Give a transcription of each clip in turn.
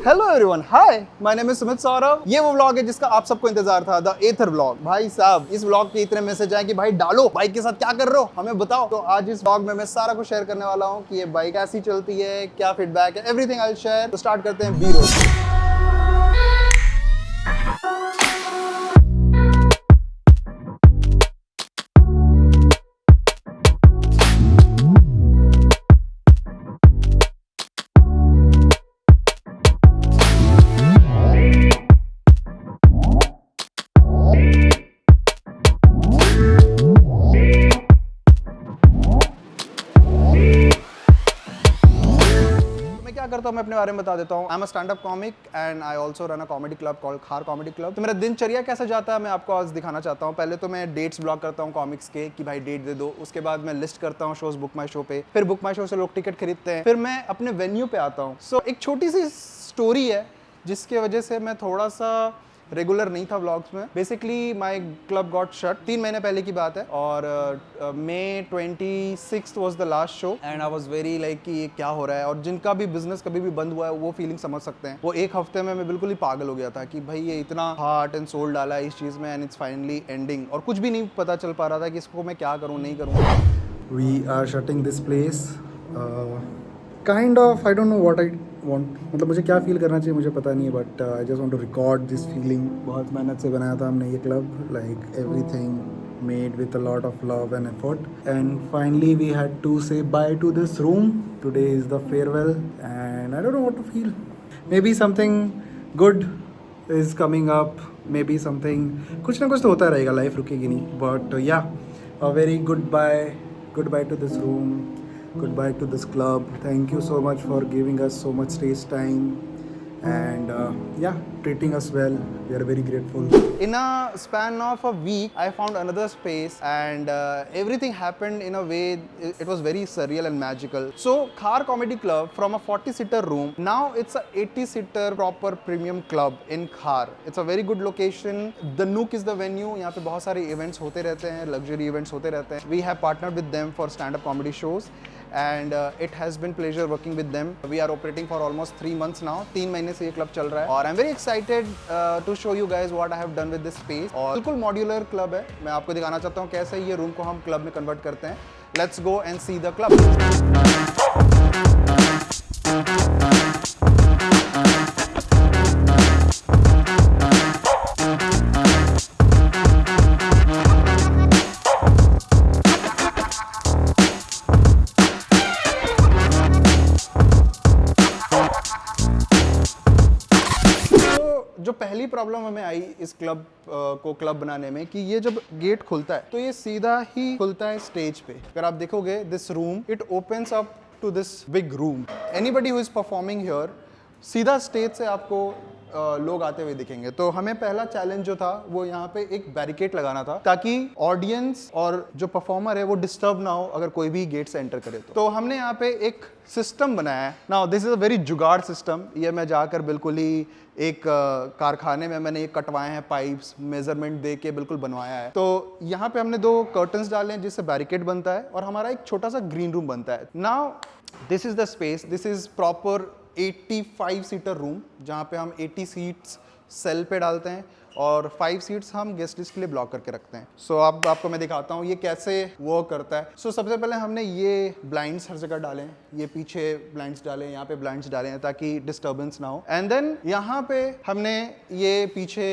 Hello everyone, hi, my name is Sumit Saurabh. ये वो vlog है जिसका आप सबको इंतजार था, द एथर व्लॉग। भाई साहब, इस व्लॉग के इतने मैसेज आए कि भाई डालो, बाइक के साथ क्या कर रहे हो, हमें बताओ। तो आज इस व्लॉग में मैं सारा कुछ शेयर करने वाला हूँ कि ये बाइक कैसी चलती है, क्या फीडबैक है, एवरीथिंग आई विल शेयर। तो स्टार्ट करते हैं बी रोड। क्या करता हूँ मैं अपने बारे में बता देता हूँ। I am a stand up comic and I also run a comedy club called खार कॉमेडी क्लब। तो मेरा दिनचर्या कैसे जाता है मैं आपको आज दिखाना चाहता हूँ। पहले तो मैं डेट्स ब्लॉक करता हूँ कॉमिक्स के कि भाई डेट दे दो। उसके बाद मैं लिस्ट करता हूँ शोज बुक माई शो पे, फिर बुक माई शो से लोग टिकट खरीदते हैं, फिर मैं अपने वेन्यू पे आता हूँ। सो एक छोटी सी स्टोरी है जिसकी वजह से मैं थोड़ा सा रेगुलर नहीं था व्लॉग्स में। Basically my club got shut 3 महीने पहले की बात है और May 26 was the last show and I was very like कि ये क्या हो रहा है। और जिनका भी बिजनेस कभी भी बंद हुआ है वो फीलिंग समझ सकते हैं। वो एक हफ्ते में मैं बिल्कुल ही पागल हो गया था कि भाई ये इतना हार्ट एंड सोल डाला है इस चीज़ में एंड इट्स फाइनली एंडिंग। और कुछ भी नहीं पता चल पा रहा था कि इसको मैं क्या करूँ नहीं करूँ। We are shutting this place. Kind of, I don't know what I want. मतलब मुझे क्या फील करना चाहिए मुझे पता नहीं है, but I just want to record this feeling. बहुत मेहनत से बनाया था हमने ये club, like everything made with a lot of love and effort, and finally we had to say bye to this room. Today is the farewell and I don't know what to feel. Maybe something good is coming up, maybe something, कुछ ना कुछ तो होता रहेगा, life रुकेगी नहीं। But या, a very goodbye to this room, goodbye to this club. Thank you so much for giving us so much stage time and yeah, treating us well. We are very grateful. In a span of a week, I found another space and everything happened in a way, it was very surreal and magical. So, Khar Comedy Club, from a 40-seater room, now it's a 80-seater proper premium club in Khar. It's a very good location. The Nook is the venue. यहाँ पे बहुत सारे events होते रहते हैं, luxury events होते रहते हैं. We have partnered with them for stand-up comedy shows. And it has been pleasure working with them. We are operating for almost 3 months now. 3 महीने से ये क्लब चल रहा है और I'm very excited to show you guys what I have done with this space. और बिल्कुल modular club है। मैं आपको दिखाना चाहता हूँ कैसे ये रूम को हम क्लब में कन्वर्ट करते हैं। Let's go and see the club. जो पहली प्रॉब्लम हमें आई इस क्लब को क्लब बनाने में कि ये जब गेट खुलता है तो ये सीधा ही खुलता है स्टेज पे। अगर आप देखोगे this room it opens up to this big room. Anybody who is performing here, सीधा स्टेज से आपको लोग आते हुए दिखेंगे। तो हमें पहला चैलेंज जो था वो यहाँ पे एक बैरिकेड लगाना था ताकि ऑडियंस और जो परफॉर्मर है वो डिस्टर्ब ना हो अगर कोई भी गेट से एंटर करे। तो हमने यहाँ पे एक सिस्टम बनाया है। Now this is a very जुगाड़ सिस्टम। ये मैं जाकर बिल्कुल ही एक कारखाने में मैंने ये कटवाए हैं पाइप्स, मेजरमेंट दे के बिल्कुल बनवाया है। तो यहाँ पे हमने 2 कर्टन्स डाले हैं जिससे बैरिकेड बनता है और हमारा एक छोटा सा ग्रीन रूम बनता है। Now this is the space, this is proper eighty five seater room जहाँ पे हम 80 सीट्स सेल पे डालते हैं और 5 सीट्स हम गेस्ट लिस्ट के लिए ब्लॉक करके रखते हैं। सो अब आपको मैं दिखाता हूँ ये कैसे वर्क करता है। सो सबसे पहले हमने ये ब्लाइंड्स हर जगह डाले हैं, ये पीछे ब्लाइंड्स डाले हैं, यहाँ पे ब्लाइंड्स डाले हैं ताकि डिस्टर्बेंस ना हो। एंड देन यहाँ पे हमने ये पीछे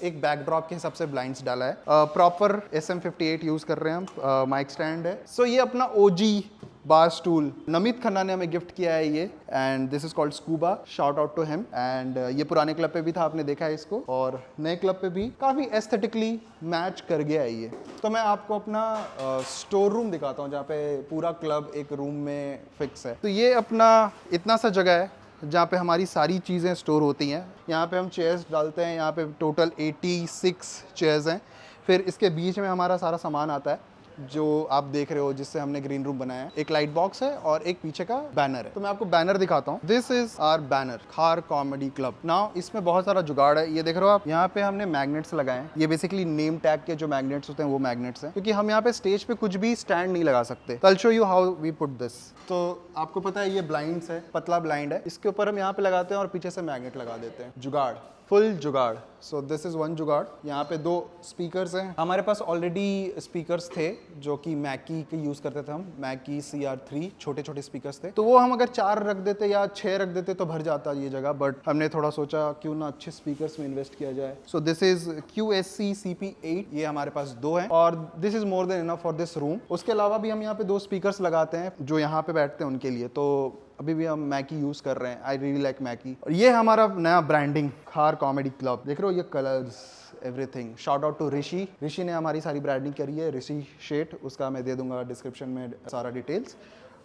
एक बैकड्रॉप के हिसाब से ब्लाइंड्स डाला है। प्रॉपर SM58 यूज कर रहे हैं हम, माइक स्टैंड है। सो ये अपना OG bar stool Namit Khanna ने हमें गिफ्ट किया है ये, and this is called scuba, shout out to him. And ये पुराने क्लब पे भी था, आपने देखा है इसको, और नए क्लब पे भी काफ़ी एस्थेटिकली मैच कर गया है ये। तो मैं आपको अपना स्टोर रूम दिखाता हूँ जहाँ पे पूरा क्लब एक रूम में फिक्स है। तो ये अपना इतना सा जगह है जहाँ पे हमारी सारी चीज़ें स्टोर होती हैं। यहाँ पे हम चेयर्स डालते हैं, यहाँ पे टोटल 86 चेयर्स हैं। फिर इसके बीच में हमारा सारा सामान आता है जो आप देख रहे हो जिससे हमने ग्रीन रूम बनाया है, एक लाइट बॉक्स है और एक पीछे का बैनर है। तो मैं आपको बैनर दिखाता हूँ। दिस इज आवर बैनर, खार कॉमेडी क्लब। नाउ इसमें बहुत सारा जुगाड़ है, ये देख रहे हो आप। यहाँ पे हमने मैग्नेट्स लगाए हैं, ये बेसिकली नेम टैग के जो मैग्नेट्स होते हैं वो मैग्नेट्स हैं, क्योंकि हम यहाँ पे स्टेज पे कुछ भी स्टैंड नहीं लगा सकते। I will show you how we put this. तो आपको पता है ये ब्लाइंड्स है, पतला ब्लाइंड है, इसके ऊपर हम यहाँ पे लगाते हैं और पीछे से मैग्नेट लगा देते हैं। जुगाड़, फुल जुगाड़। सो दिस इज वन जुगाड़। यहाँ पे 2 स्पीकर्स हैं। हमारे पास ऑलरेडी स्पीकर्स थे जो कि मैकी के यूज करते थे हम, मैकी CR3 छोटे छोटे स्पीकर्स थे। तो वो हम अगर 4 रख देते या 6 रख देते तो भर जाता ये जगह, बट हमने थोड़ा सोचा क्यों ना अच्छे स्पीकर्स में इन्वेस्ट किया जाए। So this is QSC CP8, ये हमारे पास 2 हैं और this is more than enough for this room. उसके अलावा भी हम यहाँ पे 2 स्पीकर्स लगाते हैं जो यहाँ पे बैठते हैं उनके लिए। तो अभी भी हम मैकी यूज कर रहे हैं। आई रियली लाइक मैकी। और ये हमारा नया ब्रांडिंग, खार कॉमेडी क्लब। देख रहे हो ये colours, everything. Shout out to Rishi. Rishi ने हमारी सारी ब्रांडिंग करी है, ऋषि शेट। उसका मैं दे दूंगा डिस्क्रिप्शन में सारा डिटेल्स।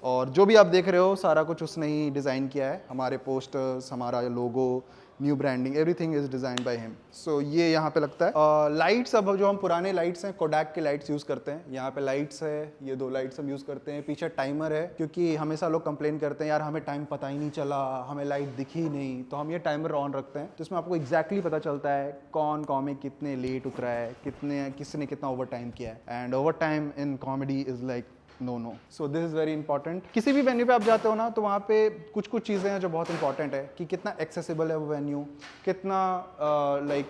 और जो भी आप देख रहे हो सारा कुछ उसने ही डिज़ाइन किया है। हमारे पोस्टर्स, हमारा logo, new branding, everything is design by him. So ये यहाँ पे लगता है। लाइट्स, अब जो हम पुराने लाइट्स हैं, कोडैक के लाइट्स यूज़ करते हैं। यहाँ पे लाइट्स है, ये 2 लाइट्स हम यूज़ करते हैं। पीछे टाइमर है, क्योंकि हमेशा लोग कंप्लेन करते हैं यार हमें टाइम पता ही नहीं चला, हमें लाइट दिखी ही नहीं। तो हम ये टाइमर ऑन रखते हैं, तो इसमें आपको एग्जैक्टली पता चलता है कौन कॉमिक कितने लेट उतरा है, किसने कितना ओवर टाइम किया है। And over time in comedy is like no. So this is very important. किसी भी वेन्यू पे आप जाते हो ना, तो वहाँ पे कुछ चीज़ें हैं जो बहुत इंपॉर्टेंट है, कि कितना एक्सेसिबल है वो वेन्यू, कितना लाइक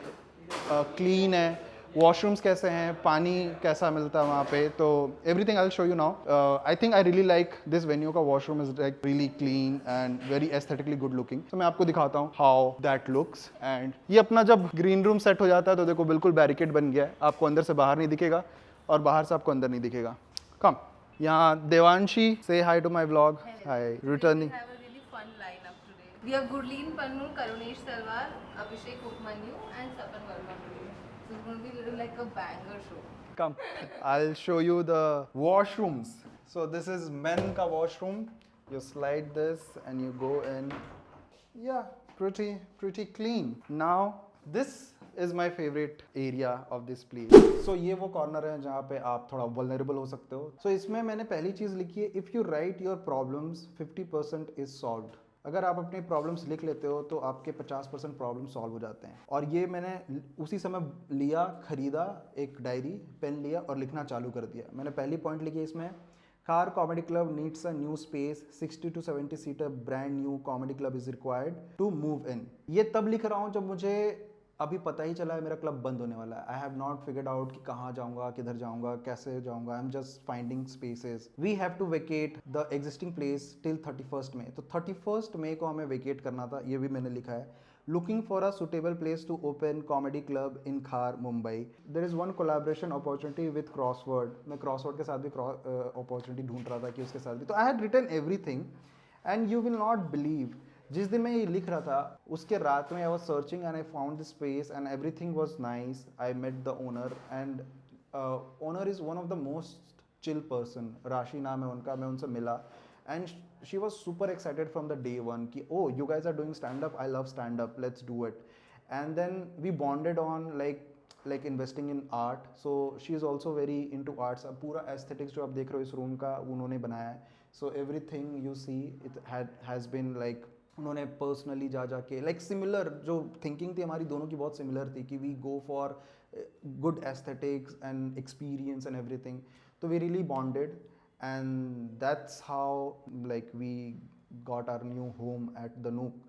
क्लीन है, वॉशरूम्स कैसे हैं, पानी कैसा मिलता है वहाँ पे। तो everything I will show you now. I think I really like this venue का washroom is like really clean and very aesthetically good looking. तो मैं आपको दिखाता हूँ हाउ दैट लुक्स। एंड ये अपना जब ग्रीन रूम सेट हो जाता है तो देखो बिल्कुल बैरिकेड बन गया है, आपको अंदर से बाहर नहीं दिखेगा और बाहर से आपको अंदर नहीं दिखेगा। कम यहाँ Devanshi, say hi to my vlog. Hi, returning. We have a really fun lineup today. We have Gurleen Pannu, Karunesh Talwar, Abhishek Upmanyu, and Sapan Verma today. So it's going to be a little like a banger show. Come, I'll show you the washrooms. So this is men ka washroom. You slide this and you go in. Yeah, pretty clean. Now this is my favorite area of this place. So ये वो corner है जहाँ पे आप थोड़ा vulnerable हो सकते हो। So इसमें मैंने पहली चीज़ लिखी है, if you right your problems 50% is solved. अगर आप अपने प्रॉब्लम्स लिख लेते हो तो आपके 50% प्रॉब्लम सॉल्व हो जाते हैं। और ये मैंने उसी समय लिया, खरीदा, एक डायरी पेन लिया और लिखना चालू कर दिया। मैंने पहली पॉइंट लिखी इसमें, Khar comedy club needs a new space, 60 to 70 seater brand new comedy club is required to move in. ये तब लिख रहा हूँ जब मुझे अभी पता ही चला है मेरा क्लब बंद होने वाला है। I have not figured out कि कहाँ जाऊँगा, किधर जाऊँगा, कैसे जाऊँगा। I am just finding spaces. We have to vacate the existing place till 31st May. तो 31st मई को हमें वेकेट करना था, ये भी मैंने लिखा है। Looking for a suitable place to open comedy club in Khar Mumbai. There is one collaboration opportunity with Crossword. मैं क्रॉसवर्ड के साथ भी अपॉर्चुनिटी ढूंढ रहा था कि उसके साथ भी। तो I had written everything and you will not believe, जिस दिन मैं ये लिख रहा था उसके रात में I was searching and I found the space and everything was nice. I met the owner and owner is one of the most chill person, Rashi नाम है उनका। मैं उनसे मिला and she was super excited from the day one कि oh you guys are doing stand up, I love stand up, let's do it. And then we bonded on like investing in art. So she is also very into arts. अब पूरा aesthetics जो आप देख रहे हो इस room का उन्होंने बनाया है। So everything you see it has been like, उन्होंने पर्सनली जा के लाइक सिमिलर, जो थिंकिंग थी हमारी दोनों की बहुत सिमिलर थी कि we go for good aesthetics and experience and everything. तो we really bonded and that's how like we got our new home at the nook.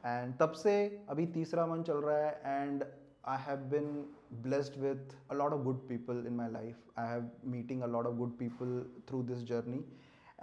And तब से अभी तीसरा मंथ चल रहा है and I have been blessed with a lot of good people in my life. I have meeting a lot of good people through this journey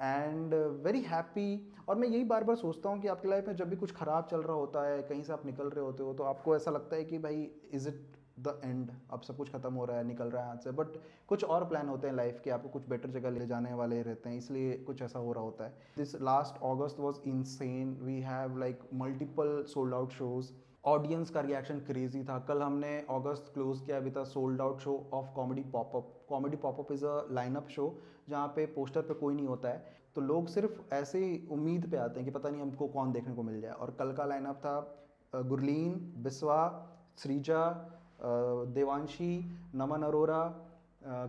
and very happy. और मैं यही बार बार सोचता हूँ कि आपकी लाइफ में जब भी कुछ ख़राब चल रहा होता है, कहीं से आप निकल रहे होते हो, तो आपको ऐसा लगता है कि भाई इज़ इट द एंड, अब सब कुछ खत्म हो रहा है, निकल रहा है हाथ से। बट कुछ और प्लान होते हैं लाइफ के, आपको कुछ बेटर जगह ले जाने वाले रहते हैं, इसलिए कुछ ऐसा हो रहा होता है। This last August was insane. We have like multiple sold out shows. Audience का रिएक्शन क्रेजी था। कल हमने अगस्त क्लोज किया with a sold out show of comedy popup. Comedy popup is a lineup show जहाँ पे पोस्टर पे कोई नहीं होता है, तो लोग सिर्फ ऐसे ही उम्मीद पे आते हैं कि पता नहीं हमको कौन देखने को मिल जाए। और कल का लाइनअप था गुरलीन, बिस्वा, श्रीजा, देवांशी, नमन Arora,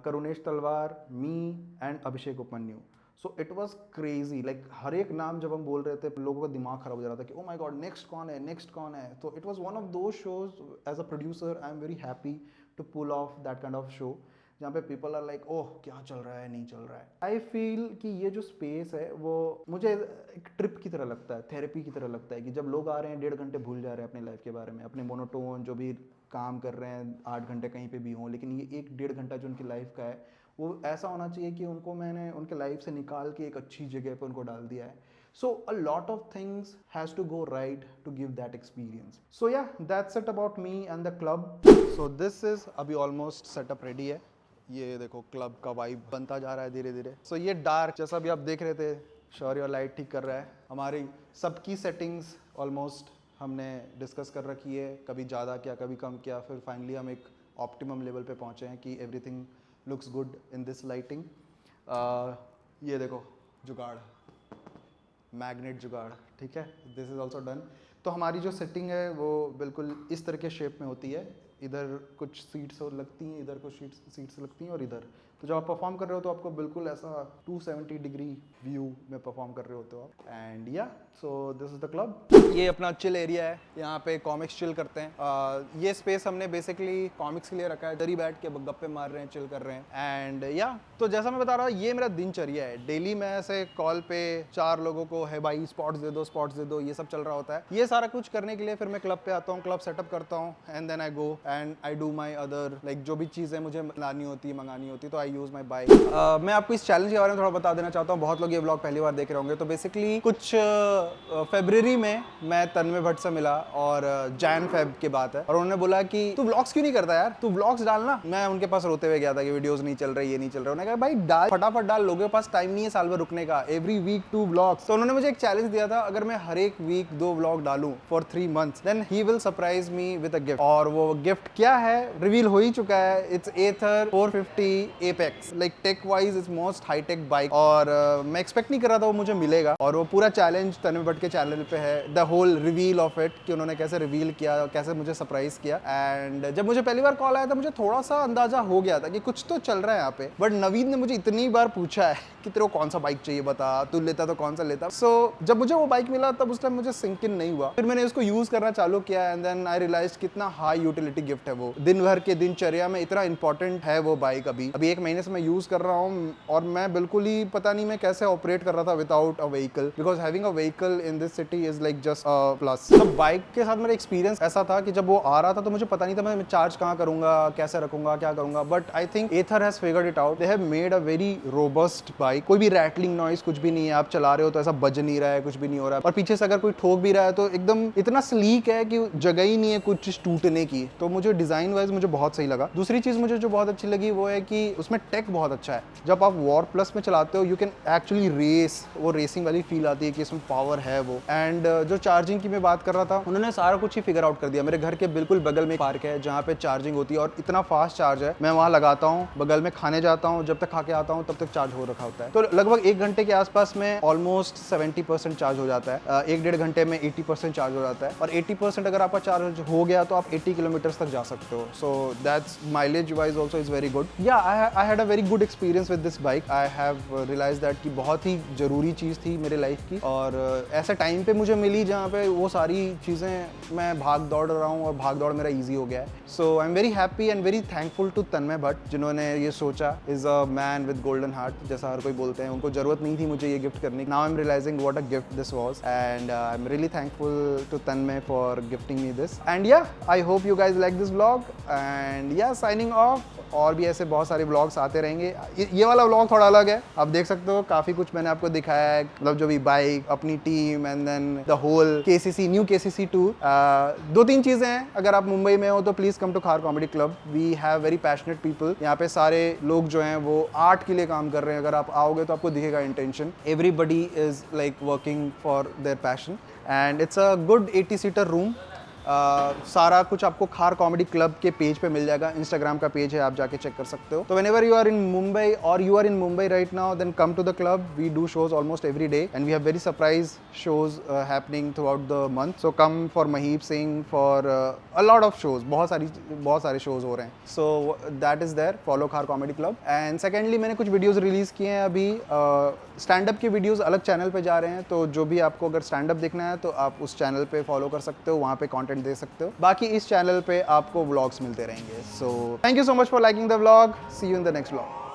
Karunesh Talwar, me and Abhishek Upamanyu. So it was crazy, like हर एक नाम जब हम बोल रहे थे लोगों का दिमाग खराब हो जा रहा था कि ओ माई गॉड नेक्स्ट कौन है, नेक्स्ट कौन है. तो इट वॉज वन ऑफ दो shows as a producer I am very happy to pull off that kind of show जहाँ पे पीपल आर लाइक ओह क्या चल रहा है, नहीं चल रहा है. आई फील कि ये जो स्पेस है वो मुझे एक ट्रिप की तरह लगता है, थेरेपी की तरह लगता है कि जब लोग आ रहे हैं 1.5 घंटे भूल जा रहे हैं अपनी लाइफ के बारे में, अपने मोनोटोन जो भी काम कर रहे हैं 8 घंटे कहीं पे भी हों, लेकिन ये 1-1.5 घंटा जो उनकी लाइफ का है वो ऐसा होना चाहिए कि उनको मैंने उनके लाइफ से निकाल के एक अच्छी जगह पे उनको डाल दिया है. So a lot of things has to go right to give that experience. So yeah, that's it about me and the club. So this is अभी almost setup ready है. ये देखो क्लब का वाइब बनता जा रहा है धीरे धीरे. सो ये डार्क जैसा भी आप देख रहे थे, शौर्य लाइट ठीक कर रहा है. हमारी सबकी सेटिंग्स ऑलमोस्ट हमने डिस्कस कर रखी है, कभी ज़्यादा किया कभी कम किया, फिर फाइनली हम एक ऑप्टिमम लेवल पे पहुँचे हैं कि everything looks good in this lighting. ये देखो जुगाड़, मैग्नेट जुगाड़, ठीक है, दिस इज़ ऑल्सो डन. तो हमारी जो सेटिंग है वो बिल्कुल इस तरह के शेप में होती है. इधर कुछ सीट्स और लगती हैं, इधर कुछ सीट्स लगती हैं और इधर. तो जब आप परफॉर्म कर रहे हो तो आपको बिल्कुल ऐसा 270 डिग्री व्यू में परफॉर्म कर रहे होते हो आप. एंड या सो दिस इज़ द क्लब. ये अपना चिल एरिया है, यहाँ पे कॉमिक्स चिल करते हैं. ये स्पेस हमने बेसिकली कॉमिक्स के लिए रखा है. इधर ही बैठ के गप्पे मार रहे हैं, चिल कर रहे हैं. एंड या तो जैसा मैं बता रहा हूँ ये मेरा दिनचर्या है. डेली मैं ऐसे कॉल पे 4 लोगों को है भाई स्पॉट्स दे दो, ये सब चल रहा होता है. ये सारा कुछ करने के लिए फिर मैं क्लब पे आता हूँ, क्लब सेटअप करता हूँ and then I go and I do my other like जो भी चीज़ें मुझे लानी होती है, मंगानी होती है, तो आई यूज़ माई बाइक. मैं आपको इस चैलेंज के बारे में थोड़ा बता देना चाहता हूँ. बहुत लोग ये व्लॉग पहली बार देख रहे होंगे. तो बेसिकली कुछ फरवरी में मैं तन्मय भट्ट से मिला और जैन-फेब की बात है और उन्होंने बोला कि तू व्लॉग्स क्यों नहीं करता यार, तू व्लॉग्स डालना. मैं उनके पास रोते हुए गया था कि वीडियोस नहीं चल रही, ये नहीं चल रहा. उन्होंने कहा भाई डाल, फटाफट डाल, लोगों के पास टाइम नहीं है साल भर रुकने का. Every week 2 vlogs. तो उन्होंने मुझे एक चैलेंज दिया था, अगर मैं हर एक वीक 2 व्लॉग डालूं for 3 months then he will surprise me with a gift. और वो गिफ्ट क्या है रिवील हो ही चुका है. It's Ather 450 Apex. Like tech wise it's most high tech bike. और मैं एक्सपेक्ट नहीं कर रहा था वो मुझे मिलेगा. और वो पूरा चैलेंज तन्मय भट्ट के चैनल पे है, the whole reveal of it, कि उन्होंने कैसे रिवील किया, कैसे मुझे सरप्राइज किया. एंड जब मुझे पहली बार कॉल आया था मुझे थोड़ा सा अंदाजा हो गया था कि कुछ तो चल रहा है यहाँ पे. बट नवीद ने मुझे इतनी बार पूछा है कि तेरे को कौन सा बाइक चाहिए बता, तू लेता तो कौन सा लेता. सो जब मुझे वो बाइक मिला तब उस टाइम मुझे सिंक इन नहीं हुआ. फिर मैंने उसको यूज करना चालू किया एंड देन आई रियलाइज कितना हाई यूटिलिटी गिफ्ट है वो. दिन भर के दिनचर्या में इतना इंपॉर्टेंट है वो बाइक. अभी 1 महीने से मैं यूज कर रहा हूँ और मैं बिल्कुल ही पता नहीं मैं कैसे ऑपरेट कर रहा था without a vehicle, because having a vehicle in this city is like just a plus. तो बाइक के साथ मेरा एक्सपीरियंस ऐसा था कि जब वो आ रहा था तो मुझे पता नहीं था मैं चार्ज कहाँ करूंगा, कैसे रखूंगा, क्या करूंगा. But I think Ather has figured it out. They have made a very robust bike. कोई भी रैटलिंग नॉइस कुछ भी नहीं है. आप चला रहे हो तो ऐसा बज नहीं रहा है, कुछ भी नहीं हो रहा है. और पीछे से अगर कोई ठोक भी रहा है तो एकदम इतना स्लीक है कि जगह ही नहीं है कुछ चीज टूटने की. तो मुझे डिजाइन वाइज मुझे बहुत सही लगा. दूसरी चीज मुझे जो बहुत अच्छी लगी वो है कि उसमें टेक बहुत अच्छा है. जब आप वॉर प्लस में चलाते हो यू कैन एक्चुअली रेस, वो रेसिंग वाली फील आती है कि इसमें पावर है वो. एंड जो चार्जिंग की मैं बात कर रहा था उन्होंने सारा कुछ ही फिगर आउट कर दिया. मेरे घर के बिल्कुल बगल में पार्क है जहाँ पे चार्जिंग होती है और इतना फास्ट चार्ज है. मैं वहाँ लगाता हूँ, बगल में खाने जाता हूँ, जब तक खा के आता हूँ तब तक चार्ज हो रखा होता है. तो लगभग 1 घंटे के आसपास में ऑलमोस्ट 70% चार्ज हो जाता है. 1-1.5 घंटे में 80% चार्ज हो जाता है. और 80% अगर आपका चार्ज हो गया तो आप 80 किलोमीटर तक जा सकते हो. So that's mileage wise also is very good. Yeah I had a very good experience with this bike. I have realise that कि बहुत ही जरूरी चीज़ थी मेरे लाइफ की और ऐसे टाइम पे मुझे मिली जहाँ पे वो सारी चीज़ें मैं भाग दौड़ रहा हूँ और भाग दौड़ मेरा ईजी हो गया है. So I am very happy and very thankful to Tanmay Bhat जिन्होंने ये सोचा. Is a man with golden heart, जैसा हर कोई बोलते हैं. उनको जरूरत नहीं थी मुझे ये गिफ्ट करने की. Now I am realising what a gift this was and I am really thankful to Tanmay for gifting me this. And yeah I hope you guys like this vlog and yeah signing off. और भी ऐसे बहुत सारे vlogs आते रहेंगे. ये वाला vlog थोड़ा अलग है, आप देख सकते हो. काफ़ी कुछ मैंने आपको दिखाया है, मतलब जो भी बाइक, अपनी team and then the whole KCC new KCC tour. 2-3 चीज़ें हैं. अगर आप मुंबई में हो तो please come to Khar comedy club. We have very passionate people. यहाँ पे सारे लोग जो हैं वो आर्ट के लिए काम कर रहे हैं. अगर आप आओगे तो आपको दिखेगा intention. Everybody is like working for their passion and it's a good 80 seater room. सारा कुछ आपको खार कॉमेडी क्लब के पेज पे मिल जाएगा, इंस्टाग्राम का पेज है, आप जाके चेक कर सकते हो। तो whenever you are in Mumbai or you are in Mumbai right now, then come to the club. We do shows almost every day and we have very surprise shows happening throughout the month. So come for Maheep Singh, for a lot of shows, बहुत सारे shows हो रहे हैं। So that is there, follow खार comedy club. And secondly मैंने कुछ videos release किए हैं अभी, स्टैंड अप की वीडियोस अलग चैनल पे जा रहे हैं, तो जो भी आपको अगर स्टैंड अप देखना है तो आप उस चैनल पे फॉलो कर सकते हो, वहाँ पे कंटेंट दे सकते हो। बाकी इस चैनल पे आपको व्लॉग्स मिलते रहेंगे। So thank you so much for liking the vlog, see you in the next vlog.